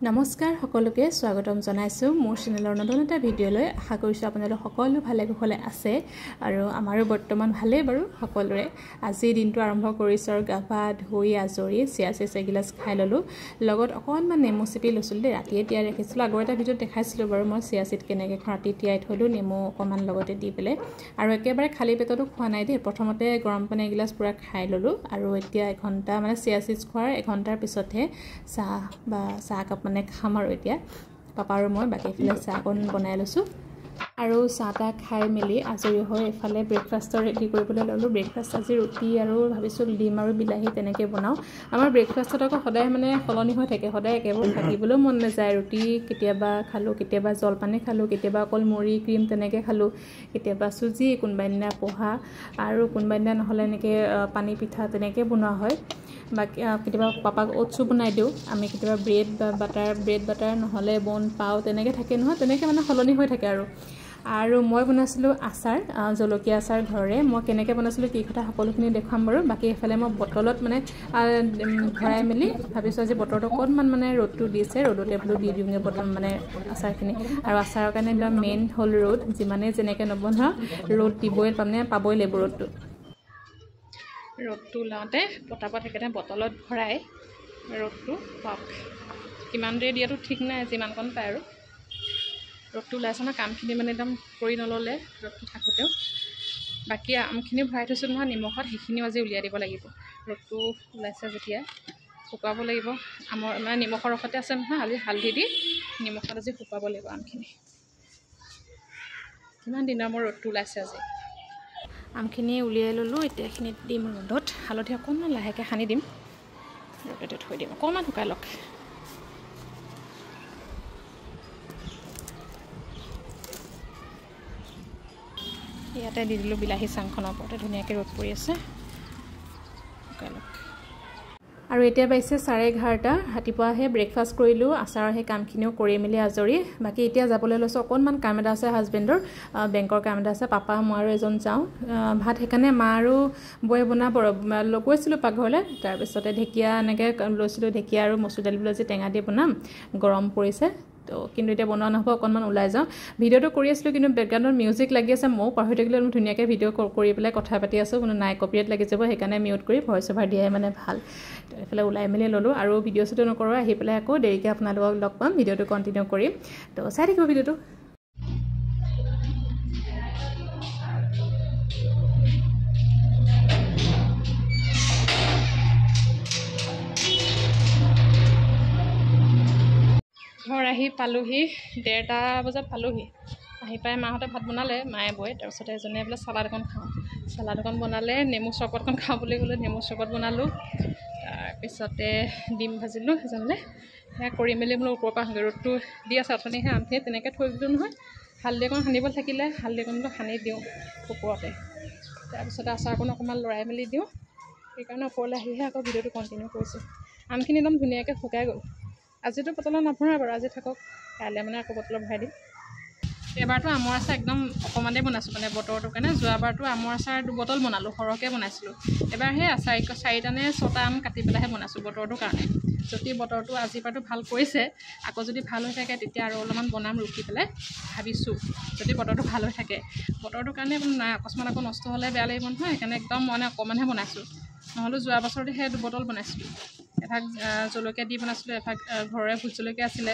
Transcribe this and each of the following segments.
নমস্কাৰ সকলোকে স্বাগতম জনাইছো মোৰ চেনেলৰ নতুন এটা ভিডিঅ'লৈ আশা কৰিছো আপোনালোক সকলো ভালে কুশলে আছে আৰু আমাৰো বৰ্তমান ভালেই বাৰু সকলোৰে আজি দিনটো আৰম্ভ কৰিছো আৰু গা ধুই আজৰি চিয়াচিছ এগিলাস খাই ললো লগত অকণমান নেমু চিপি লৈছিল দে ৰাতিয়ে তিয়াই ৰাখিছিলো আগৰ এটা ভিডিঅ'ত দেখাইছিলো বাৰু মই চিয়াচিছ কেনেকৈ ৰাতি তিয়াই থলো নেমু অকণমান লগতে দি পেলে আৰু একেবাৰে খালি পেটতো খোৱা নাই দে প্ৰথমতে গৰম পানী এগিলাস পুৰা খাই ললো আৰু এতিয়া এঘণ্টা মানে চিয়াচিছ খোৱাৰ এঘণ্টাৰ পিছতহে চাহ কাপ মানে খাম আৰু এতিয়া পাপা আৰু মই বাকি ফেলে চাহ অকণ বনাই লৈছো আৰু চাহটা খাই মেলি আজৰি হৈ এফালে ব্ৰেকফাষ্টৰ ৰেডি কৰিবলৈ ললো ব্ৰেকফাষ্ট আজি ৰুটি আৰু ভাবিছো ডিম আৰু বিলাহী তেনেকৈ বনাও আমাৰ ব্ৰেকফাষ্টত আকৌ সদায় মানে সলনি হৈ থাকে সদায় একেবাৰে থাকিবলৈ মন নাযায় ৰুটি কেতিয়াবা খালো কেতিয়াবা জলপানে খালো কেতিয়াবা অকল মুড়ি ক্ৰীম তেনেকৈ খালো কেতিয়াবা সুজি কোনবা দিনা পোহা আৰু কোনবা দিনা নহলে এনেকৈ পানী পিঠা তেনেকৈ বনোৱা হয় বাকি কেতিয়াবা পাপাক ওটছু বনাই দিও আমি কেতিয়াবা ব্ৰেড বাটাৰ নহলে বন পাও তেনেকৈ থাকে নহয় তেনেকৈ মানে সলনি হৈ থাকে আৰু মই বনাইছিলো আচাৰ জলকীয়া আচাৰ ঘৰৰে মই কেনেকৈ বনাইছিলো কি কথা সকলোখিনি দেখাম বাৰু বাকি এফালে মই বটলত মানে ভৰাই মেলি ভাবিছো আজি বটৰটো অকণমান মানে ৰ'দটো দিছে ৰ'দতে বোলো দি দিওঁগে বটল মানে আচাৰখিনি আৰু আচাৰৰ কাৰণে একদম মেইন হ'ল ৰ'দ যিমানে যেনেকৈ নবনোৱা ৰ'দ দিবই মানে পাবই লাগিব ৰ'দটো লাওতে পটাপট সেইকাৰণে বটলত ভৰাই ৰ'দটো পাওক কিমান দেৰি দিয়াটো ঠিক নাই যিমানকণ পায় আৰু ৰ'দটো ওলাইছে ন কামখিনি মানে একদম কৰি নল'লে ৰ'দটো থাকোঁতেও বাকী আমখিনি ভৰাই থৈছোঁ নহয় নিমখত সেইখিনিও আজি উলিয়াই দিব লাগিব ৰ'দটো ওলাইছে যেতিয়া শুকুৱাব লাগিব আমৰ মানে নিমখৰ ৰসতে আছে নহয় আজি হালধি দি নিমখত আজি শুকুৱাব লাগিব আমখিনি কিমান দিনৰ মোৰ ৰ'দটো ওলাইছে আজি আমখিনি উলিয়াই ললোঁ এতিয়া এইখিনিত দিম ৰ'দত হালধি অকণমান লাহেকৈ সানি দিম ৰ'দতে থৈ দিম অকণমান শুকাই লওক ইয়াতে দি দিলোঁ বিলাহী চাংখনৰ ওপৰতে ধুনীয়াকৈ ৰ'দ পৰি আছে শুকাই লওক আৰু এতিয়া পাইছে 11:30 ৰাতিপুৱাহে ব্ৰেকফাষ্ট কৰিলোঁ আচাৰৰ সেই কামখিনিও কৰি মেলি আজৰি বাকী এতিয়া যাবলৈ লৈছোঁ অকণমান কাম এটা আছে হাজবেণ্ডৰ বেংকৰ কাম এটা আছে পাপা মই আৰু এজন যাওঁ ভাত সেইকাৰণে মা আৰু বৌয়ে বনাব গৈছিলোঁ পাকঘৰলৈ তাৰপিছতে ঢেকীয়া এনেকৈ লৈছিলোঁ ঢেকীয়া আৰু মচুৰ দালি বোলো আজি টেঙা দি বনাম গৰম পৰিছে তো কিন্তু এতিয়া বনোৱা নহ'ব অকণমান ওলাই যাওঁ ভিডিঅ'টো কৰি আছিলোঁ কিন্তু বেকগ্ৰাউণ্ডত মিউজিক লাগি আছে ময়ো পাহৰি থাকিলোঁ মই ধুনীয়াকৈ ভিডিঅ' কৰি পেলাই কথা পাতি আছোঁ কোনো নাই কপিৰাইট লাগি যাব সেইকাৰণে মিউট কৰি ভইচ অভাৰ দিয়াই মানে ভাল এইফালে ওলাই মেলি ল'লোঁ আৰু ভিডিঅ' চিডিঅ' নকৰোঁ আহি পেলাই আকৌ দেৰিকৈ আপোনালোকক লগ পাম ভিডিঅ'টো কণ্টিনিউ কৰিম তো চাই থাকিব ভিডিঅ'টো ঘৰ আহি পালোহি 1:30 বজাত পালোহি আহি পাই মাহঁতে ভাত বনালে মায়ে বয়ে তাৰপিছতে এজনে বোলে চালাড অকণ খাওঁ চালাড অকণ বনালে নেমু চৰবতকণ খাওঁ বুলি ক'লে নেমু চৰবত বনালোঁ তাৰপিছতে ডিম ভাজিলোঁ এজনলে সেয়া কৰি মেলি বোলো ওপৰৰ পৰা আহোঁগৈ ৰ'দটো দি আছে অথনি সেই আমখিনি তেনেকৈ থৈ দিলোঁ নহয় হালধি অকণ সানিবলৈ থাকিলে হালধি অকণটো সানি দিওঁ ওপৰতে তাৰপিছতে আচাৰকণ অকণমান লৰাই মেলি দিওঁ সেইকাৰণে ওপৰলৈ আহিহে আকৌ ভিডিঅ'টো কণ্টিনিউ কৰিছোঁ আমখিনি একদম ধুনীয়াকৈ শুকাই গ'ল আজিতো বটলত নভৰাই বাৰু আজি থাকক কাইলৈ মানে আকৌ বটলত ভৰাই দিম এবাৰতো আমৰ আচাৰ একদম অকণমানেই বনাইছোঁ মানে বতৰটোৰ কাৰণে যোৱাবাৰতো আমৰ আচাৰ 2 বটল বনালোঁ সৰহকৈ বনাইছিলোঁ এবাৰ সেই 4টা নে 6টা আম কাটি পেলাইহে বনাইছোঁ বতৰটোৰ কাৰণে যদি বতৰটো আজিৰ পৰাটো ভাল কৰিছে আকৌ যদি ভাল হৈ থাকে তেতিয়া আৰু অলপমান বনাম ৰুকি পেলাই ভাবিছোঁ যদি বতৰটো ভাল হৈ থাকে বতৰটোৰ কাৰণে নাই অকস্মাত আকৌ নষ্ট হ'লে বেয়া লাগিব নহয় সেইকাৰণে একদম মই অকণমানহে বনাইছোঁ নহ'লেও যোৱা বছৰতে সেই 2 বটল বনাইছিলোঁ এভাগ জলকীয়া দি বনাইছিলোঁ এভাগ ঘৰৰে ভোট জলকীয়া আছিলে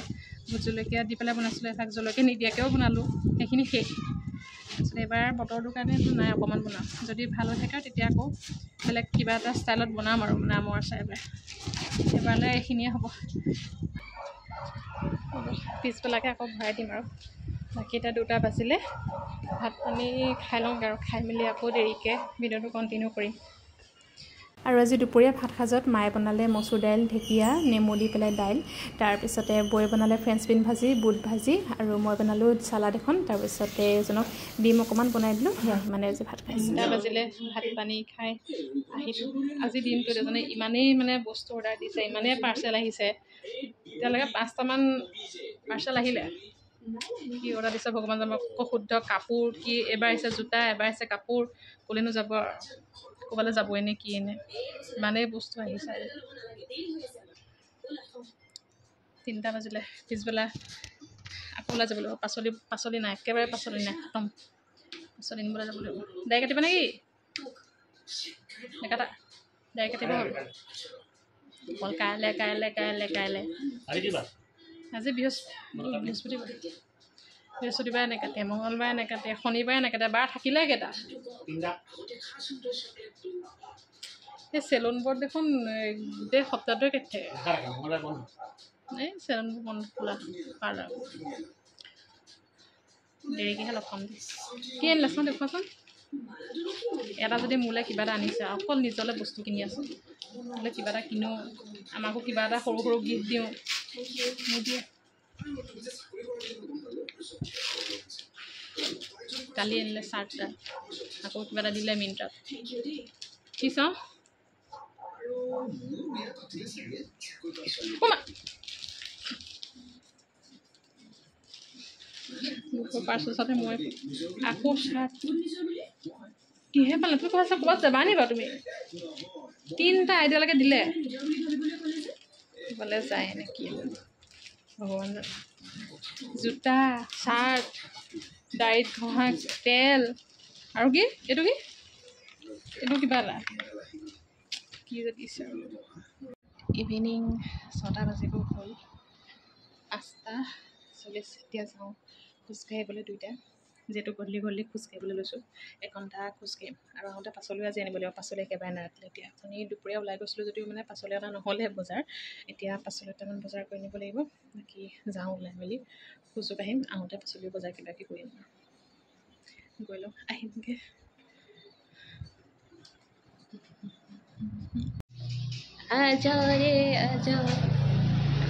ভোট জলকীয়া দি পেলাই বনাইছিলোঁ এভাগ জলকীয়া নিদিয়াকৈও বনালোঁ সেইখিনি শেষ তাৰপিছত এইবাৰ বতৰটোৰ কাৰণে নাই অকণমান বনাম যদি ভাল হৈ থাকে তেতিয়া আকৌ বেলেগ কিবা এটা ষ্টাইলত বনাম আৰু মানে আমৰ আচাৰ এবাৰলৈ এইখিনিয়ে হ'ব পিছবেলাকৈ আকৌ ভৰাই দিম আৰু বাকী এতিয়া 2টা বাজিলে ভাত পানী খাই লওঁ আৰু খাই মেলি আকৌ দেৰিকৈ ভিডিঅ'টো কণ্টিনিউ কৰিম আৰু আজি দুপৰীয়া ভাত সাজত মায়ে বনালে মচুৰ দাইল ঢেকীয়া নেমু দি পেলাই দাইল তাৰপিছতে বৌয়ে বনালে ফ্ৰেঞ্চ বিন ভাজি বুট ভাজি আৰু মই বনালোঁ চালাড এখন তাৰপিছতে এজনক ডিম অকণমান বনাই দিলোঁ সেয়া মানে আজি ভাত খাইছোঁ 2টা বাজিলে ভাত পানী খাই আহিলোঁ আজি দিনটোত এজনে ইমানেই মানে বস্তু অৰ্ডাৰ দিছে ইমানেই পাৰ্চেল আহিছে এতিয়ালৈকে 5টামান পাৰ্চেল আহিলে কি অৰ্ডাৰ দিছে ভগৱান জানক শুদ্ধ কাপোৰ কি এবাৰ আহিছে জোতা এবাৰ আহিছে কাপোৰ ক'লেনো যাব ক'ৰবালৈ যাবই নে কি নে ইমানেই বস্তু আহিছে 3টা বাজিলে পিছবেলা আকৌ ওলাই যাব লাগিব পাচলি নাই একেবাৰে পাচলি নাই খতম পাচলি নিবলৈ যাব লাগিব দাই কাটিবা নেকি নেকাটা দাই কাটিব হ'ল অকল কাইলৈ আজি বৃহস্পতিবাৰে নেকাটে মঙলবাৰে নেকাটে শনিবাৰে নেকাটে বাৰ থাকিলে কেইটা এই চেলুনবোৰত দেখোন গোটেই সপ্তাহটোৱে কাটি থাকে এই চেলুনবোৰ বন্ধ খোলা পাৰ্লাৰ দেৰিকেহে লগ পাম কি আনিলাচোন দেখুৱাচোন এটা যদি মোলৈ কিবা এটা আনিছে অকল নিজলৈ বস্তু কিনি আছোঁ বোলে কিবা এটা কিনো আমাকো কিবা এটা সৰু সৰু গিফ্ট দিওঁ নিদিয়ে কালি আনিলে চাৰ্ট এটা আকৌ কিবা এটা দিলে মিণ্ট্ৰাত কি চাওঁ পাৰ্চেলতে মই আকৌ চাৰ্ট কিহে পালে তুমি ক'ৰবাত যাবা নি বাৰু তুমি 3টা আইডিয়ালৈকে দিলে ক'লে যায় নেকি ভগৱান জোতা চাৰ্ট দাড়িত ঘঁহা তেল আৰু কি এইটো কিবা এটা কি যে দিছে ইভিনিং 6টা বাজিব হ'ল 5:40 এতিয়া যাওঁ খোজকাঢ়িবলৈ 2টা যিহেতু গধূলি খোজকাঢ়িবলৈ লৈছোঁ 1 ঘণ্টা খোজকাঢ়িম আৰু আহোঁতে পাচলিও আজি আনিব লাগিব পাচলি একেবাৰে নাৰাখিলে এতিয়া আপুনি দুপৰীয়া ওলাই গৈছিলোঁ যদিও মানে পাচলি এটা নহ'লে বজাৰ এতিয়া পাচলি এটামান বজাৰ কৰি নিব লাগিব বাকী যাওঁ ওলাই মেলি খোজো কাঢ়িম আহোঁতে পাচলি বজাৰ কিবা কিবি কৰি আনিম গৈ লওঁ আহিমগৈ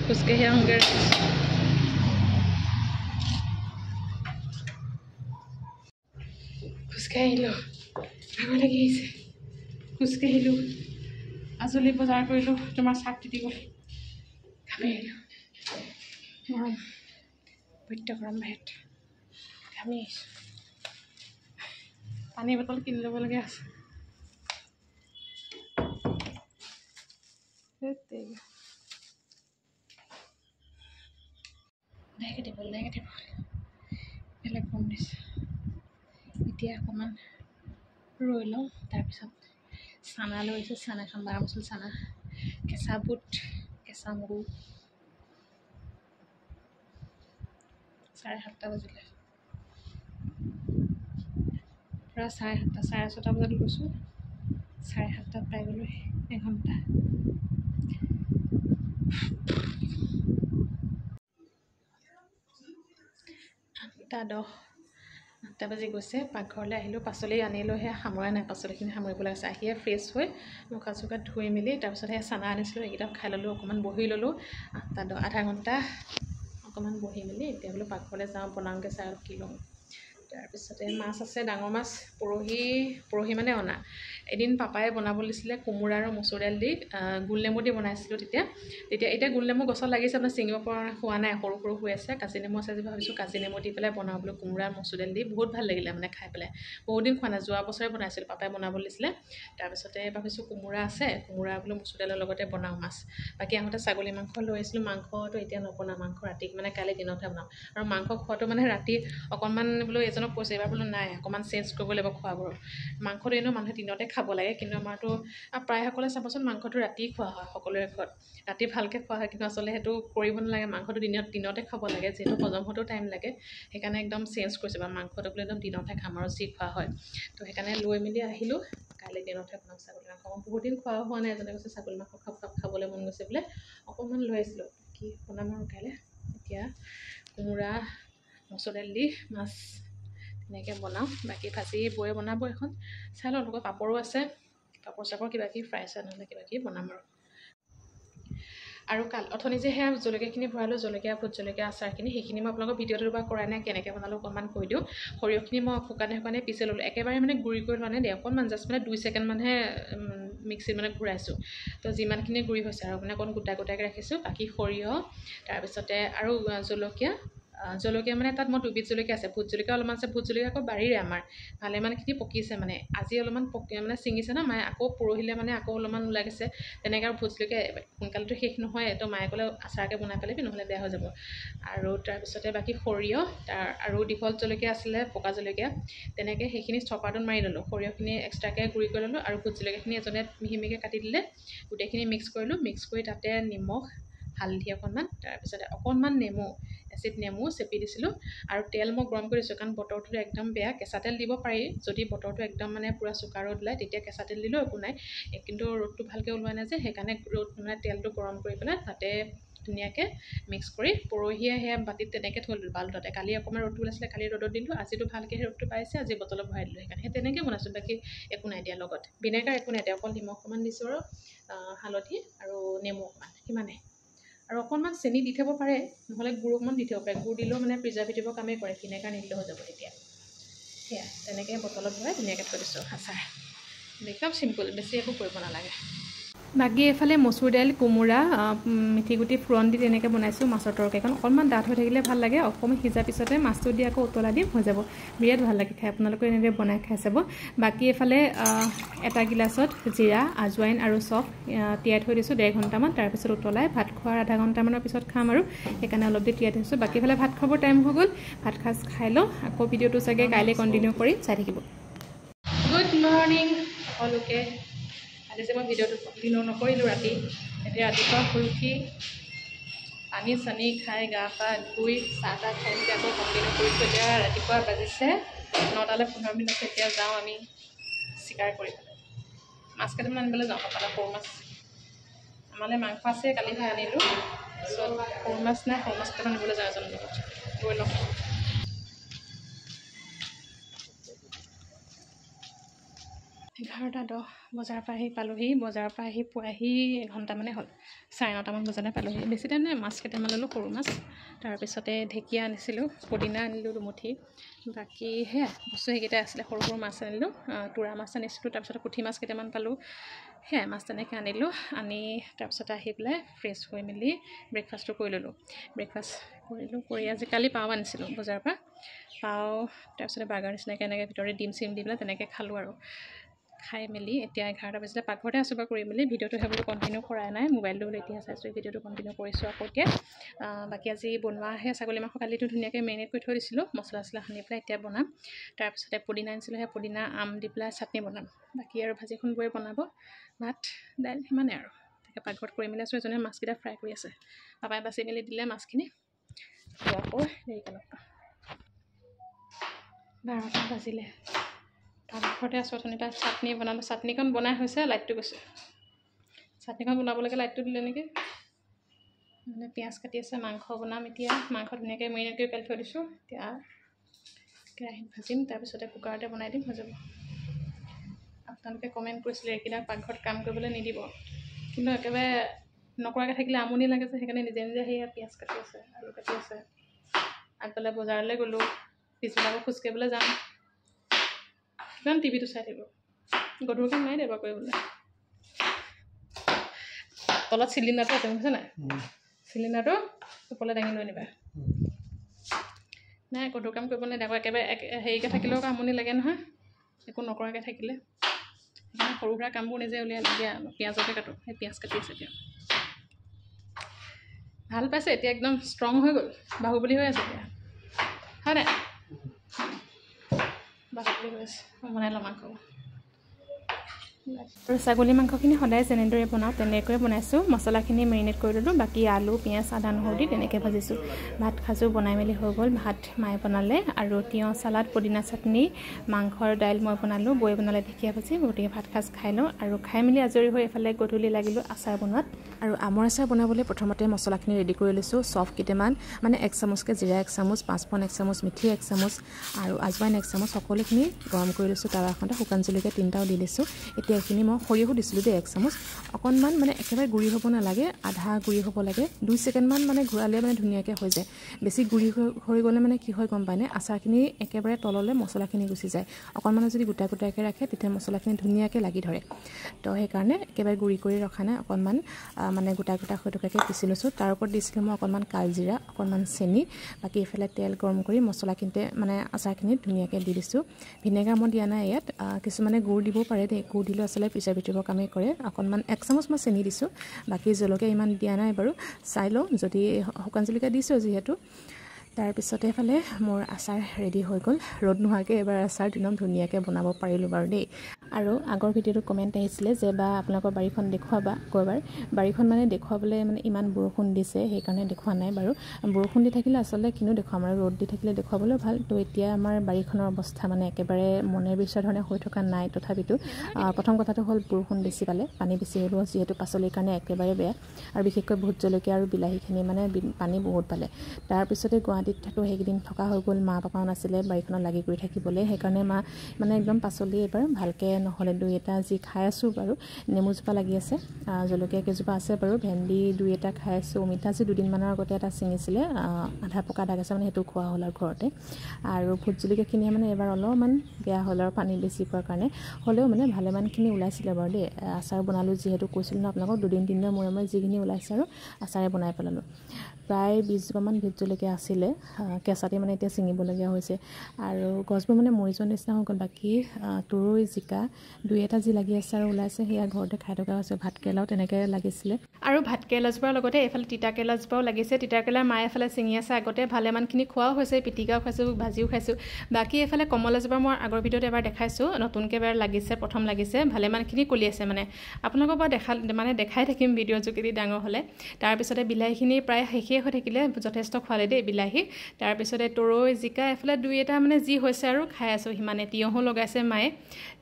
খোজকাঢ়ি আহোঁগৈ খোজকাঢ়িলোঁ ভাগৰ লাগি আহিছে খোজকাঢ়িলোঁ আজলি বজাৰ কৰিলোঁ তোমাৰ চাক তিতি গ'ল ঘামি আহিলোঁ গৰম বৈত্য গৰম বাহিৰত ঘামি আহিছোঁ পানী বটল কিনি ল'বলগীয়া আছে নাই কাটিব বেলেগ কম দিছে এতিয়া অকণমান ৰৈ লওঁ তাৰপিছত চানা লৈ আহিছোঁ চানা খাম বাৰ মচল চানা কেঁচা বুট কেঁচা মগু 7:30 বাজিলে প্ৰায় 7:30 6:30 বজাত গৈছোঁ 7:30 পাই গ'লোঁ 1 ঘণ্টা আঠটা বাজি গৈছে পাকঘৰলৈ আহিলোঁ পাচলি আনিলোঁ সেয়া সামৰাই নাই পাচলিখিনি সামৰিব লাগিছে আহিয়ে ফ্ৰেছ হৈ মুখ হাত ধুই মেলি তাৰপিছত সেই চানা আনিছিলোঁ এইকেইটা খাই ল'লোঁ অকণমান বহি ল'লোঁ 8:10 আধা ঘণ্টা অকণমান বহি মেলি এতিয়া বোলো পাকঘৰলৈ যাওঁ বনাওঁগৈ চাই আৰু কি লওঁ তাৰপিছতে মাছ আছে ডাঙৰ মাছ পৰহি মানে অনা এদিন পাপাই বনাবলৈ দিছিলে কোমোৰা আৰু মচুৰ দাইল দি গোল নেমু দি বনাইছিলোঁ এতিয়া গোল নেমু গছত লাগিছে আপোনাৰ ছিঙিব পৰা হোৱা নাই সৰু সৰু হৈ আছে কাজি নেমু আছে যদি ভাবিছোঁ কাজি নেমু দি পেলাই বনাওঁ বোলো কোমোৰা মচুৰ দাইল দি বহুত ভাল লাগিলে মানে খাই পেলাই বহুত দিন খোৱা নাই যোৱা বছৰে বনাইছিলোঁ পাপাই বনাবলৈ দিছিলে তাৰপিছতে ভাবিছোঁ কোমোৰা আছে কোমোৰা বোলো মচুৰ দাইলৰ লগতে বনাওঁ মাছ বাকী আহোঁতে ছাগলী মাংস লৈ আহিছিলোঁ মাংসটো এতিয়া নবনাওঁ মাংস ৰাতি মানে কাইলৈ দিনতহে বনাওঁ আৰু মাংস খোৱাটো মানে ৰাতি অকণমান বোলো এজনক কৈছে এইবাৰ বোলো নাই অকণমান চেঞ্জ কৰিব লাগিব খোৱাবোৰ মাংসটো এনেও মানুহে দিনতে খাব লাগে কিন্তু আমাৰতো প্ৰায়সকলে চাবচোন মাংসটো ৰাতি খোৱা হয় সকলোৰে ঘৰত ৰাতি ভালকৈ খোৱা হয় কিন্তু আচলতে সেইটো কৰিব নালাগে মাংসটো দিনতে খাব লাগে যিহেতু হজম হওঁতেও টাইম লাগে সেইকাৰণে একদম চেঞ্জ কৰিছে বা মাংসটো বোলে একদম দিনতহে খাম আৰু যি খোৱা হয় তো সেইকাৰণে লৈ মেলি আহিলোঁ কাইলৈ দিনতহে বনাওঁ ছাগলী মাংস বহুত দিন খোৱা হোৱা নাই এজনে কৈছে ছাগলী মাংস খাবলৈ মন গৈছে বোলে অকণমান লৈ আহিছিলোঁ কি বনাম আৰু কাইলৈ এতিয়া কোমোৰা মচুৰ দাইল দি মাছ তেনেকৈ বনাওঁ বাকী ভাজি বৈ বনাব এখন চাই লওঁ লগত পাপৰো আছে পাপৰ চাপৰ কিবাকিবি ফ্ৰাই চাই নহ'লে কিবাকিবি বনাম আৰু অথনি যে সেয়া জলকীয়াখিনি ভৰালোঁ জলকীয়া ভোট জলকীয়া আচাৰখিনি সেইখিনি মই আপোনালোকৰ ভিডিঅ'টো দুবাৰ কৰাই নাই কেনেকৈ বনালোঁ অকণমান কৈ দিওঁ সৰিয়হখিনি মই শুকানে পিচি ল'লোঁ একেবাৰে মানে গুড়ি কৰি লোৱা নাই দেই অকণমান জাষ্ট মানে 2 ছেকেণ্ডমানহে মিক্সিত মানে ঘূৰাইছোঁ তো যিমানখিনি গুড়ি হৈছে আৰু মানে অকণ গোটাকৈ ৰাখিছোঁ বাকী সৰিয়হ তাৰপিছতে আৰু জলকীয়া জলকীয়া মানে তাত মই দুবিধ জলকীয়া আছে, ভোট জলকীয়া অলপমান আছে, ভোট জলকীয়া আকৌ বাৰীৰে আমাৰ ভালেমানখিনি পকিছে মানে আজি অলপমান মানে ছিঙিছে ন মায়ে, আকৌ পৰহিলে মানে আকৌ অলপমান ওলাই গৈছে তেনেকৈ। আৰু ভোট জলকীয়া সোনকালেতো শেষ নহয়, তো মায়ে ক'লে আচাৰকৈ বনাই পেলাবি নহ'লে বেয়া হৈ যাব। আৰু তাৰপিছতে বাকী সৰিয়হ আৰু দীঘল জলকীয়া আছিলে, পকা জলকীয়া, তেনেকৈ সেইখিনি চপাৰটোত মাৰি ল'লোঁ। সৰিয়হখিনি এক্সট্ৰাকৈ গুড়ি কৰি ল'লোঁ আৰু ভোট জলকীয়াখিনি এজনে মিহি মিহিকৈ কাটি দিলে, গোটেইখিনি মিক্স কৰিলোঁ। মিক্স কৰি তাতে নিমখ, হালধি অকণমান, তাৰপিছতে অকণমান নেমু, এচিড নেমু চেপি দিছিলোঁ। আৰু তেল মই গৰম কৰি দিছোঁ কাৰণ বতৰটো একদম বেয়া, কেঁচা তেল দিব পাৰি যদি বতৰটো একদম মানে পূৰা চোকা ৰ'দ ওলায়, তেতিয়া কেঁচা তেল দিলেও একো নাই। কিন্তু ৰ'দটো ভালকৈ ওলোৱা নাই যে, সেইকাৰণে মানে তেলটো গৰম কৰি পেলাই তাতে ধুনীয়াকৈ মিক্স কৰি পৰহিয়ে সেয়া বাতিত তেনেকৈ থৈ দিলোঁ বাল্টতে। কালি অকণমান ৰ'দটো ওলাইছিলে, কালি ৰ'দত দিলোঁ, আজিতো ভালকৈ সেই ৰ'দটো পাইছে, আজি বটলত ভৰাই দিলোঁ। সেইকাৰণে সেই তেনেকৈ বনাইছোঁ, বাকী একো নাই দিয়া লগত, ভিনেগাৰ একো নাই দিয়া, অকল নিমখ অকণমান দিছোঁ আৰু হালধি আৰু নেমু অকণমান, সিমানেই। আৰু অকণমান চেনি দি থ'ব পাৰে, নহ'লে গুড় অকণমান দি থ'ব পাৰে, গুড় দিলেও মানে প্ৰিজাৰ্ভেটিভৰ কামেই কৰে, ভিনেগাৰ নিদিলেও হৈ যাব তেতিয়া। সেয়া তেনেকৈ বটলত ভৰাই ধুনীয়াকৈ থৈ দিছোঁ আচাৰ। একদম চিম্পুল, বেছি একো কৰিব নালাগে। বাকী এইফালে মচুৰ দাইল, কোমোৰা, মিঠিগুটি ফুৰণ দি তেনেকৈ বনাইছোঁ মাছৰ তৰকাৰীখন। অকণমান ডাঠ হৈ থাকিলে ভাল লাগে, অকণমান সিজাৰ পিছতে মাছটো দি আকৌ উতলাই দিম, হৈ যাব। বিৰাট ভাল লাগে খাই, আপোনালোকে এনেদৰে বনাই খাই চাব। বাকী এইফালে এটা গিলাচত জিৰা, আজৱাইন আৰু চফ তিয়াই থৈ দিছোঁ 1.5 ঘণ্টামান, তাৰপিছত উতলাই ভাত খোৱাৰ আধা ঘণ্টামানৰ পিছত খাম আৰু সেইকাৰণে অলপ দেৰি তিয়াই থৈছোঁ। বাকী এইফালে ভাত খাবৰ টাইম হৈ গ'ল, ভাত সাজ খাই লওঁ, আকৌ ভিডিঅ'টো চাগে কাইলৈ কণ্টিনিউ কৰিম, চাই থাকিব। গুড মৰ্ণিং সকলোকে। আজি যে মই ভিডিঅ'টো কণ্টিনিউ নকৰিলোঁ ৰাতি, এতিয়া ৰাতিপুৱা শুই উঠি পানী চানী খাই গা পা ধুই চাহ তাহ খাই মেলি আকৌ কণ্টিনিউ কৰিছোঁ। এতিয়া ৰাতিপুৱা বাজিছে 9টালৈ 15 মিনিট আছে। এতিয়া যাওঁ আমি চিকাৰ কৰিবলৈ, মাছ কেইটামান আনিবলৈ যাওঁ, পাপালৈ সৰু মাছ। আমালৈ মাংস আছে, কালিহে আনিলোঁ, তাৰপিছত সৰু মাছ নাই, সৰু মাছ কেইটামান আনিবলৈ যাওঁ এজনৰ লগত, গৈ লওঁ। 11:10 বজাৰৰ পৰা আহি পালোহি। বজাৰৰ পৰা আহি পোৱাহি এঘণ্টামানে হ'ল, 9:30মান বজাতে পালোহি। বেছি টাইম নাই, মাছ কেইটামান ল'লোঁ, সৰু মাছ, তাৰপিছতে ঢেকীয়া আনিছিলোঁ, পুদিনা আনিলোঁ দুমুঠি। বাকী সেয়া বস্তু সেইকেইটাই আছিলে। সৰু সৰু মাছ আনিলোঁ, তোৰা মাছ আনিছিলোঁ, তাৰপিছত পুঠি মাছ কেইটামান পালোঁ, সেয়াই মাছ তেনেকৈ আনিলোঁ। আনি তাৰপিছতে আহি পেলাই ফ্ৰেছ হৈ মেলি ব্ৰেকফাষ্টটো কৰি ল'লোঁ। ব্ৰেকফাষ্ট কৰিলোঁ, কৰি আজি কালি পাও আনিছিলোঁ বজাৰৰ পৰা, পাও তাৰপিছতে বাৰ্গাৰ নিচিনাকৈ এনেকৈ ভিতৰতে ডিম চিম দি পেলাই তেনেকৈ খালোঁ। আৰু খাই মেলি এতিয়া 11টা বাজিলে, পাকঘৰতে আছোঁ বাৰু কৰি মেলি। ভিডিঅ'টো সেইবোৰ কণ্টিনিউ কৰাই নাই, মোবাইলটো বোলে এতিয়া চাইছোঁ, ভিডিঅ'টো কণ্টিনিউ কৰিছোঁ আকৌ এতিয়া। বাকী আজি বনোৱাহে ছাগলী মাংস, কালিটো ধুনীয়াকৈ মেৰিনেট কৰি থৈ দিছিলোঁ, মছলা চছলা সানি পেলাই এতিয়া বনাম। তাৰপিছতে পুদিনা আনিছিলোঁ, সেই পুদিনা আম দি পেলাই চাটনি বনাম। বাকী আৰু ভাজিখন বৈ বনাব, ভাত দাইল সিমানেই আৰু। তাকে পাকঘৰত কৰি মেলি আছোঁ, এজনে মাছকেইটা ফ্ৰাই কৰি আছে, পাপাই বাচি মেলি দিলে মাছখিনি। আকৌ দেৰিকৈ লগ পাম, 12টা বাজিলে। পাকঘৰতে আছোঁ, অথনিৰ পৰা চাটনি বনালোঁ, চাটনিখন বনাই হৈছে, লাইটটো গৈছে। চাটনিখন বনাবলৈকে লাইটটো দিলে নেকি, মানে পিঁয়াজ কাটি আছে। মাংস বনাম এতিয়া, মাংস ধুনীয়াকৈ মেৰিনেট কৰি পেলাই থৈ দিছোঁ, এতিয়া কেৰাহীত ভাজিম, তাৰপিছতে কুকাৰতে বনাই দিম, হৈ যাব। আপোনালোকে কমেণ্ট কৰিছিলে এইকেইটা পাকঘৰত কাম কৰিবলৈ নিদিব, কিন্তু একেবাৰে নকৰাকৈ থাকিলে আমনি লাগে যে, সেইকাৰণে নিজে নিজে সেয়া পিঁয়াজ কাটি আছে, আলু কাটি আছে। আগবেলা বজাৰলৈ গ'লোঁ, পিছবেলা আকৌ খোজকাঢ়িবলৈ যাম, কিমান টিভিটো চাই থাকিব, গধুৰ কাম নাই দেবা কৰিবলৈ। তলত চিলিণ্ডাৰটো আছে, বুজিছে নাই, চিলিণ্ডাৰটো ওপৰলৈ দাঙি লৈ আনিবা। নাই গধুৰ কাম কৰিব নাই, আকৌ একেবাৰে হেৰিকৈ থাকিলেও আমনি লাগে নহয়, একো নকৰাকৈ থাকিলে। সেইকাৰণে সৰু সুৰা কামবোৰ নিজে উলিয়াই দিয়া। পিঁয়াজকে কাটো, সেই পিঁয়াজ কাটি আছে এতিয়া, ভাল পাইছে এতিয়া, একদম ষ্ট্ৰং হৈ গ'ল, বাহুবলী হৈ আছে এতিয়া, হয় নাই, বাহুবলী হৈ আছে। বনাই ল'ম মাংস। আৰু ছাগলী মাংসখিনি সদায় যেনেদৰে বনাওঁ তেনেকৈ বনাইছোঁ, মছলাখিনি মেৰিনেট কৰি ল'লোঁ, বাকী আলু পিঁয়াজ আদা নহৰু দি তেনেকৈ ভাজিছোঁ। ভাত সাজো বনাই মেলি হৈ গ'ল, ভাত মায়ে বনালে, আৰু তিয়ঁহ চালাড, পুদিনা চাটনি, মাংসৰ দাইল মই বনালোঁ, বৈ বনালে ঢেকীয়া ভাজি। গতিকে ভাত সাজ খাই লওঁ, আৰু খাই মেলি আজৰি হৈ এইফালে গধূলি লাগিলোঁ আচাৰ বনোৱাত। আৰু আমৰ আচাৰ বনাবলৈ প্ৰথমতে মছলাখিনি ৰেডি কৰি লৈছোঁ। চফ কেইটামান, মানে 1 চামুচকৈ জিৰা 1 চামুচ, 5 ফোৰণ 1 চামুচ, মিঠি 1 চামুচ, আৰু আজৱাইন 1 চামুচ, সকলোখিনি গৰম কৰি লৈছোঁ। তাৱাখনতে শুকান জলকীয়া 3টাও দি দিছোঁ। এতিয়া এইখিনি মই সৰিয়হো দিছিলোঁ দেই 1 চামুচ অকণমান মানে একেবাৰে গুড়ি হ'ব নালাগে আধা গুড়ি হ'ব লাগে 2 ছেকেণ্ডমান মানে ঘূৰালে মানে ধুনীয়াকৈ হৈ যায় বেছি গুড়ি হৈ গ'লে মানে কি হয় গম পায়নে আচাৰখিনি একেবাৰে তললৈ মছলাখিনি গুচি যায় অকণমান যদি গোটা গোটাকৈ ৰাখে তেতিয়া মছলাখিনি ধুনীয়াকৈ লাগি ধৰে তো সেইকাৰণে একেবাৰে গুড়ি কৰি ৰখা নাই অকণমান মানে গোটা গোটা হৈ থকাকৈ পিচি লৈছোঁ তাৰ ওপৰত দিছিলোঁ মই অকণমান কালজিৰা অকণমান চেনি বাকী এইফালে তেল গৰম কৰি মছলাখিনিতে মানে আচাৰখিনিত ধুনীয়াকৈ দি দিছোঁ ভিনেগাৰ মই দিয়া নাই ইয়াত কিছুমানে গুড় দিব পাৰে দেই গুড় দিলেও আচলতে প্ৰেছাৰ ভিতৰৰ কামেই কৰে অকণমান 1 চামুচ মই চেনি দিছোঁ বাকী জলকীয়া ইমান দিয়া নাই বাৰু চাই লওঁ যদি শুকান জলকীয়া দিছোঁ যিহেতু তাৰপিছতে এফালে মোৰ আচাৰ ৰেডি হৈ গ'ল ৰ'দ নোহোৱাকৈ এবাৰ আচাৰ দিনত ধুনীয়াকৈ বনাব পাৰিলোঁ বাৰু দেই আৰু আগৰ ভিডিঅ'টো কমেণ্ট আহিছিলে যে বা আপোনালোকৰ বাৰীখন দেখুৱাবা এবাৰ বাৰীখন মানে দেখুৱাবলৈ মানে ইমান বৰষুণ দিছে সেইকাৰণে দেখুওৱা নাই বাৰু বৰষুণ দি থাকিলে আচলতে কিনো দেখুৱাম আৰু ৰ'দ দি থাকিলে দেখুৱাবলৈ ভাল তো এতিয়া আমাৰ বাৰীখনৰ অৱস্থা মানে একেবাৰে মনে বিচৰা ধৰণে হৈ থকা নাই তথাপিতো প্ৰথম কথাটো হ'ল বৰষুণ বেছি পালে পানী বেছি হ'লেও যিহেতু পাচলিৰ কাৰণে একেবাৰে বেয়া আৰু বিশেষকৈ ভোট জলকীয়া আৰু বিলাহীখিনি মানে পানী বহুত পালে তাৰপিছতে গুৱাহাটীত থাকোঁ সেইকেইদিন থকা হৈ গ'ল মা পাপাও নাছিলে বাৰীখনত লাগি কৰি থাকিবলৈ সেইকাৰণে মা মানে একদম পাচলি এবাৰ ভালকৈ নহ'লে 2-এটা যি খাই আছোঁ বাৰু নেমুজোপা লাগি আছে জলকীয়া কেইজোপা আছে বাৰু ভেন্দি 2-এটা খাই আছোঁ অমিতা যি 2দিনমানৰ আগতে এটা ছিঙিছিলে আধা পকা দাগ আছে মানে সেইটো খোৱা হ'ল আৰু ঘৰতে আৰু ভোট জলকীয়াখিনিয়ে মানে এবাৰ অলপমান বেয়া হ'ল আৰু পানী বেছি পোৱাৰ কাৰণে হ'লেও মানে ভালেমানখিনি ওলাইছিলে বাৰু দেই আচাৰ বনালোঁ যিহেতু কৈছিলোঁ ন আপোনালোকক 2-3 দিনৰ মূৰে মূৰে যিখিনি ওলাইছে আৰু আচাৰে বনাই পেলালোঁ প্ৰায় 20জোপামান ভোট জলকীয়া আছিলে কেঁচাতে মানে এতিয়া ছিঙিবলগীয়া হৈছে আৰু গছবোৰ মানে মৰি যোৱাৰ নিচিনা হৈ গ'ল বাকী তুৰৈ জিকা 2-এটা যি লাগি আছে আৰু ওলাইছে সেয়া ঘৰতে খাই থকা হৈছে ভাতকেৰেলাও তেনেকৈ লাগিছিলে আৰু ভাতকেৰেলাজোপাৰ লগতে এইফালে তিতাকেৰেলাজোপাও লাগিছে তিতাকেৰেলা মায়ে এফালে ছিঙি আছে আগতে ভালেমানখিনি খোৱাও হৈছে পিটিকাও খাইছোঁ ভাজিও খাইছোঁ বাকী এইফালে কমলাজোপা মই আগৰ ভিডিঅ'ত এবাৰ দেখাইছোঁ নতুনকৈ এবাৰ লাগিছে প্ৰথম লাগিছে ভালেমানখিনি কলি আছে মানে আপোনালোকৰ পৰা দেখাই থাকিম ভিডিঅ' যোগেদি ডাঙৰ হ'লে তাৰপিছতে বিলাহীখিনি প্ৰায় শেষেই হৈ থাকিলে যথেষ্ট খোৱালে দেই বিলাহী তাৰপিছতে তৰৈ জিকা এফালে 2-এটা মানে যি হৈছে আৰু খাই আছোঁ সিমানে তিয়ঁহো লগাইছে মায়ে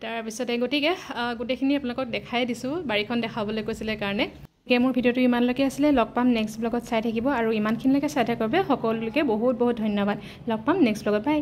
তাৰপিছতে গতিকে গোটেইখিনি আপোনালোকক দেখাই দিছোঁ বাৰীখন দেখাবলৈ কৈছিলে কাৰণে মোৰ ভিডিঅ'টো ইমানলৈকে আছিলে লগ পাম নেক্সট ব্লগত চাই থাকিব আৰু ইমানখিনিলৈকে চাই থাকিব সকলোকে বহুত বহুত ধন্যবাদ লগ পাম নেক্সট ব্লগত বাই